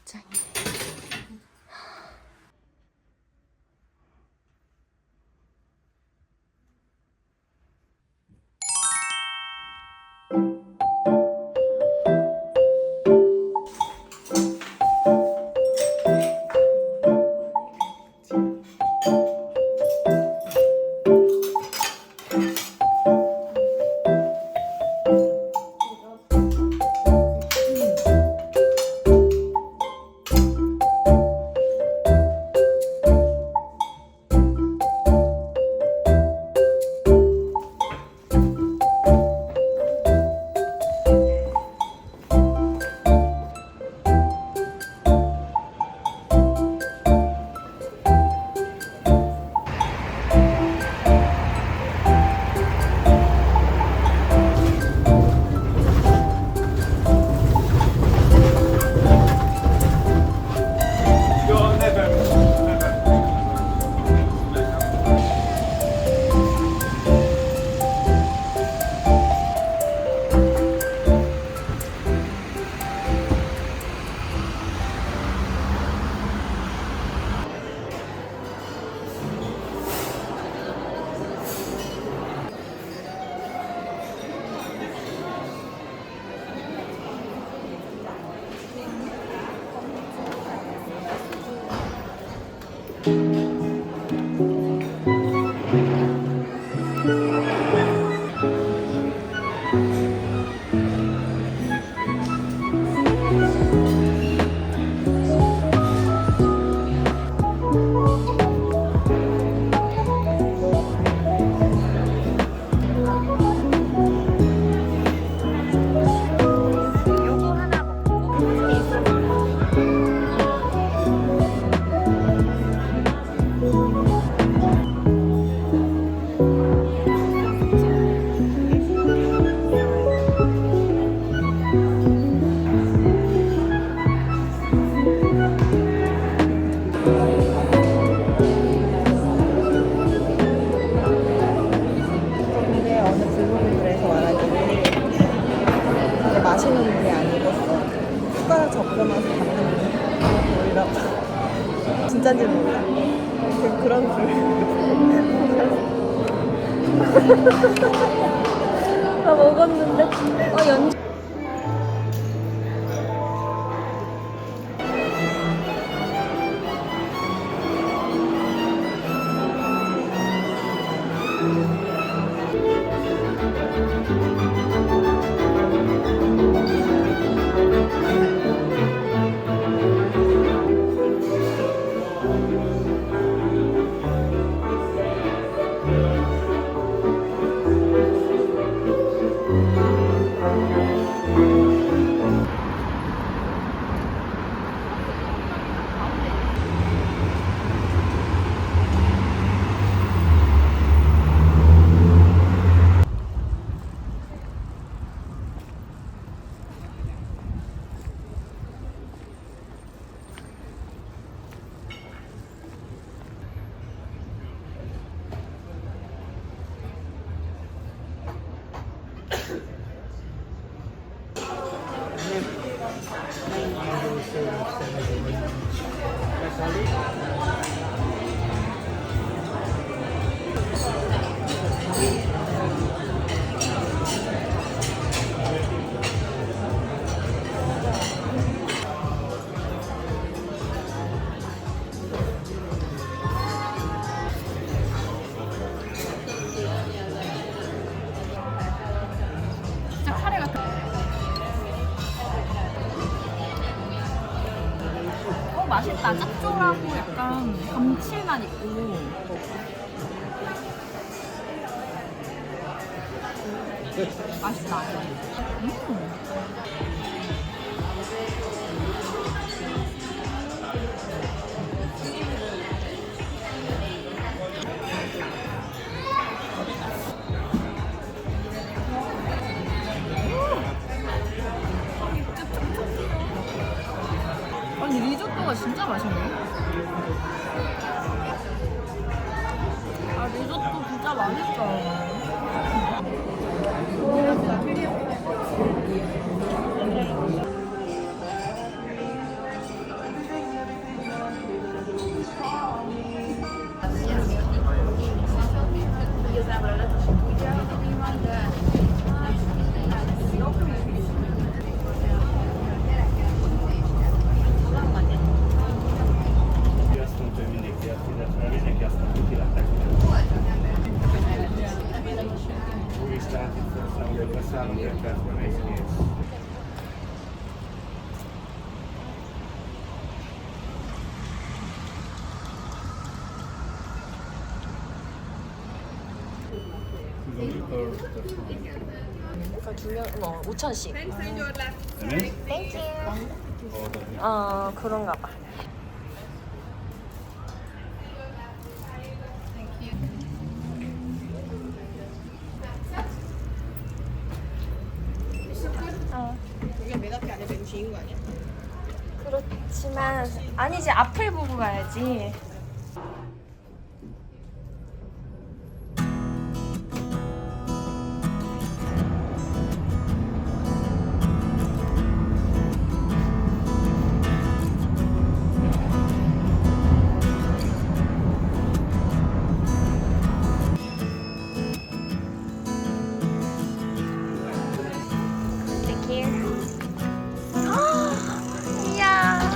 짱이네. 이게 어느 블로그에서 말하길래 이게 마시는 물이 아니고서 숟가락 접근해서 담는 물이라고. 진짜인지 몰라. 그런 줄. 나 먹었는데 연. 진짜 카레 같아. 맛있다. 짭조름하고 약간 감칠맛 있고. 맛있다. 아니 리조또가 진짜 맛있네. 아 리조또 진짜 맛있어. 그러니까 두명 5,000씩. 땡큐. 그런가 봐. 여기가 맨 앞이 아니라 맨 뒤인 거 아니야? 그렇지만 아니지, 앞을 보고 가야지. 이야.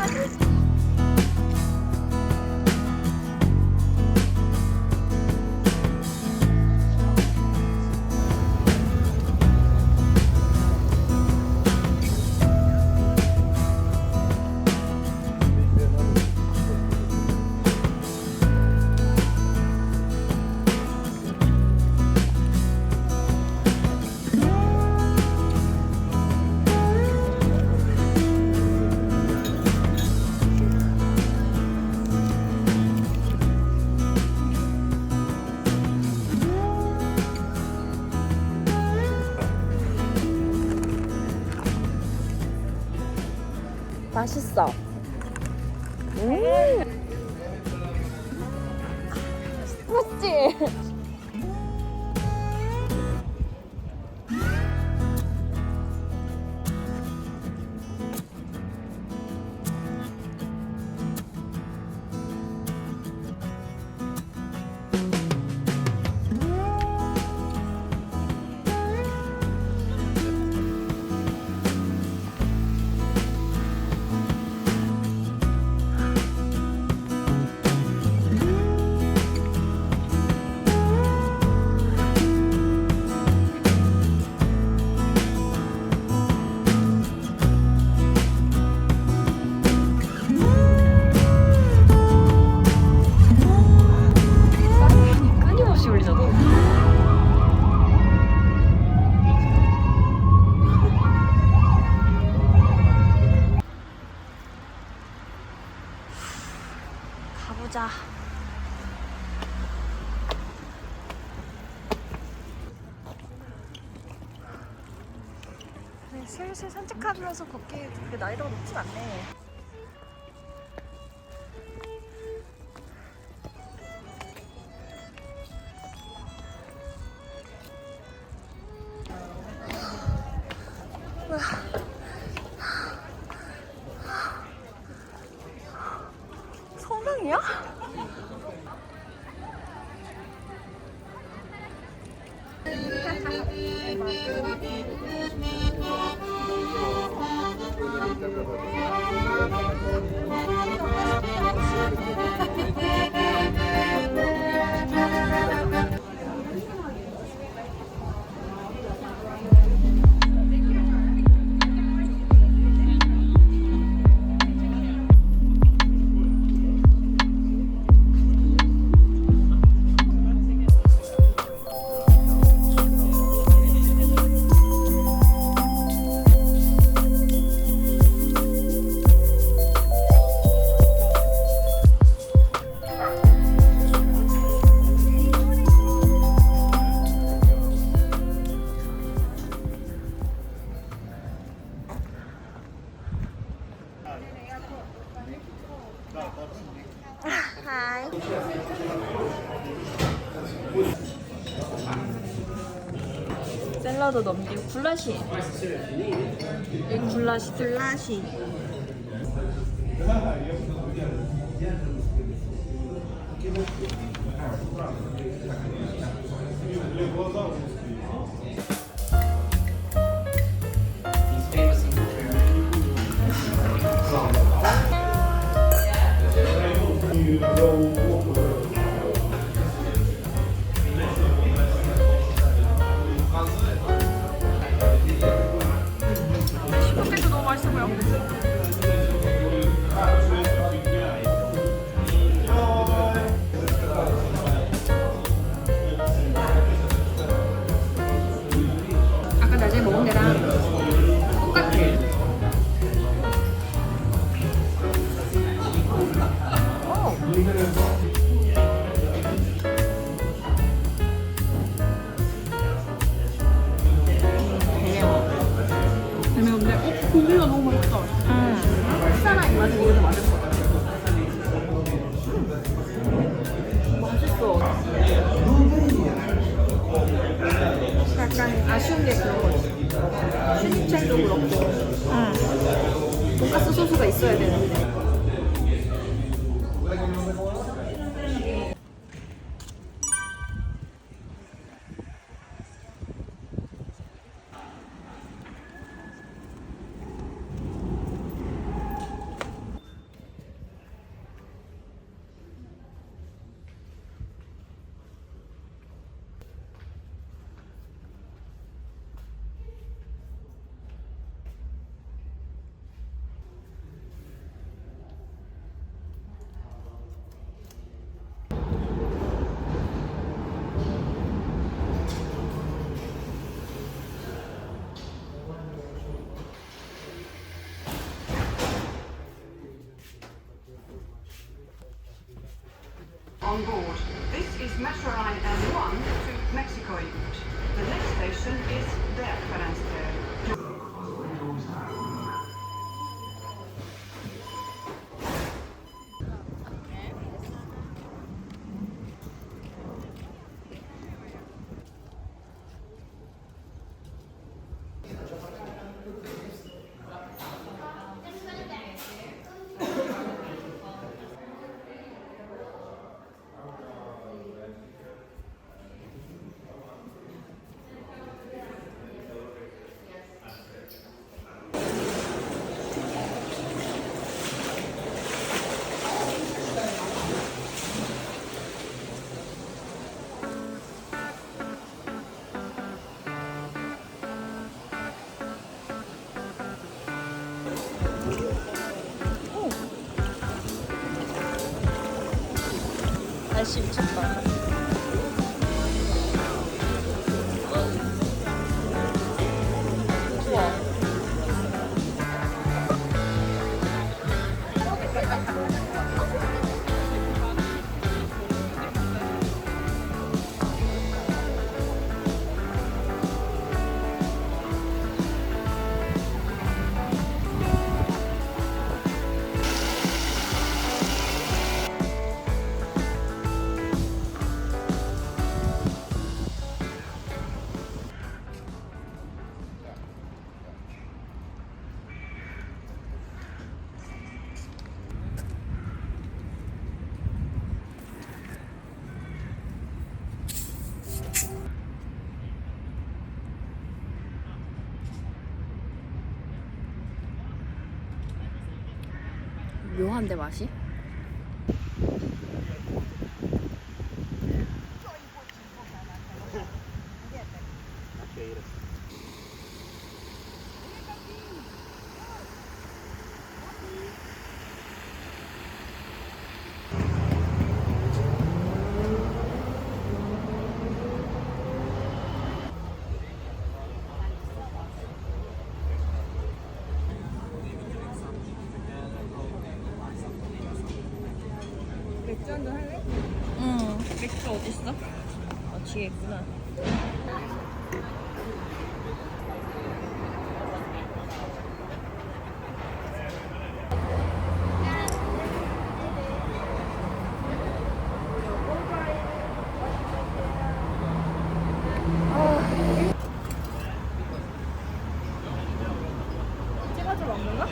맛있어. 맛있지? 끊임없이 올리잖아. 가보자. 네, 슬슬 산책하면서 걷기 그렇게 나이가 높진 않네. 성당이야? 하이. 샐러드 넘기고 굴라시. 이 굴라시. 고기가 너무 맛있다. 쌉쌀한 이 맛이 오히려 맞을 것 같아. 맛있어. 약간 아쉬운 게 그런 거지. 슈니첼도 그렇고. 돈가스 소스가 있어야 되는데. On board. This is Metroline M1 to Mexico route. The next station is Bergfernster. 날씨 미쳤다. 좋아. 묘한데 맛이? 맥주 한잔 할래? 응. 맥주 어딨어? 뒤에 있구나. 찍어줘 먹는 거?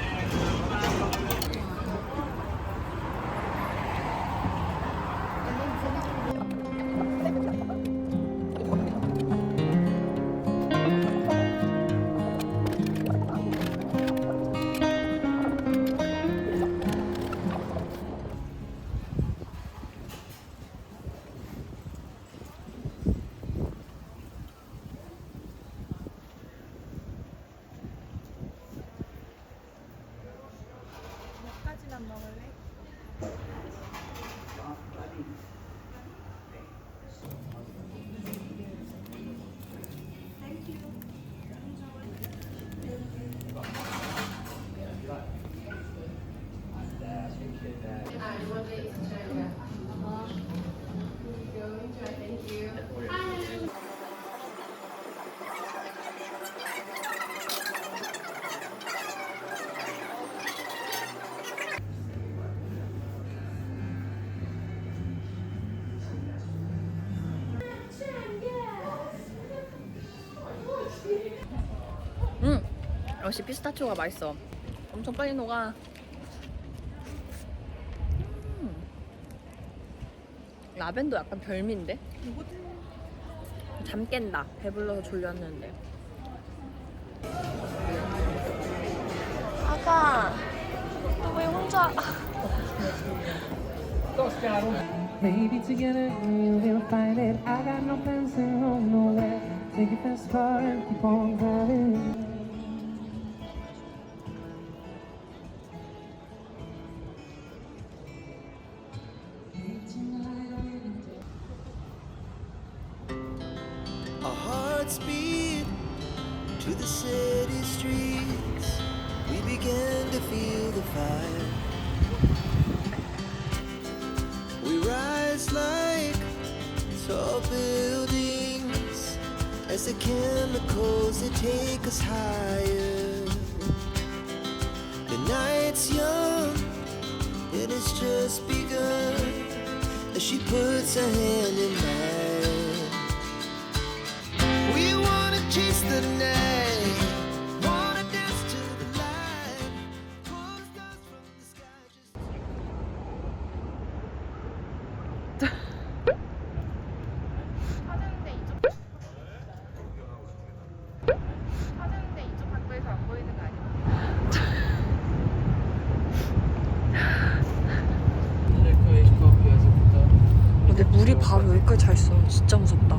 역시 피스타치오가 맛있어. 엄청 빨리 녹아. 라벤더 약간 별미인데? 잠 깬다. 배불러서 졸렸는데. 아가, 너 왜 혼자? Maybe together we will find it. I got no plans to go nowhere. Take it fast car and keep on driving. Our hearts beat to the city streets. We began to feel the fire. We rise like tall buildings as the chemicals they take us higher. The night's young, it has just begun as she puts her hand in mine. We wanna chase the night, wanna dance to the light, pull stars from the sky just 하는데 이쪽. 하는데 이쪽 각도에서 안 보이는 거 아니야? 근데 물이 바로 여기까지 잘 있어. 진짜 무섭다.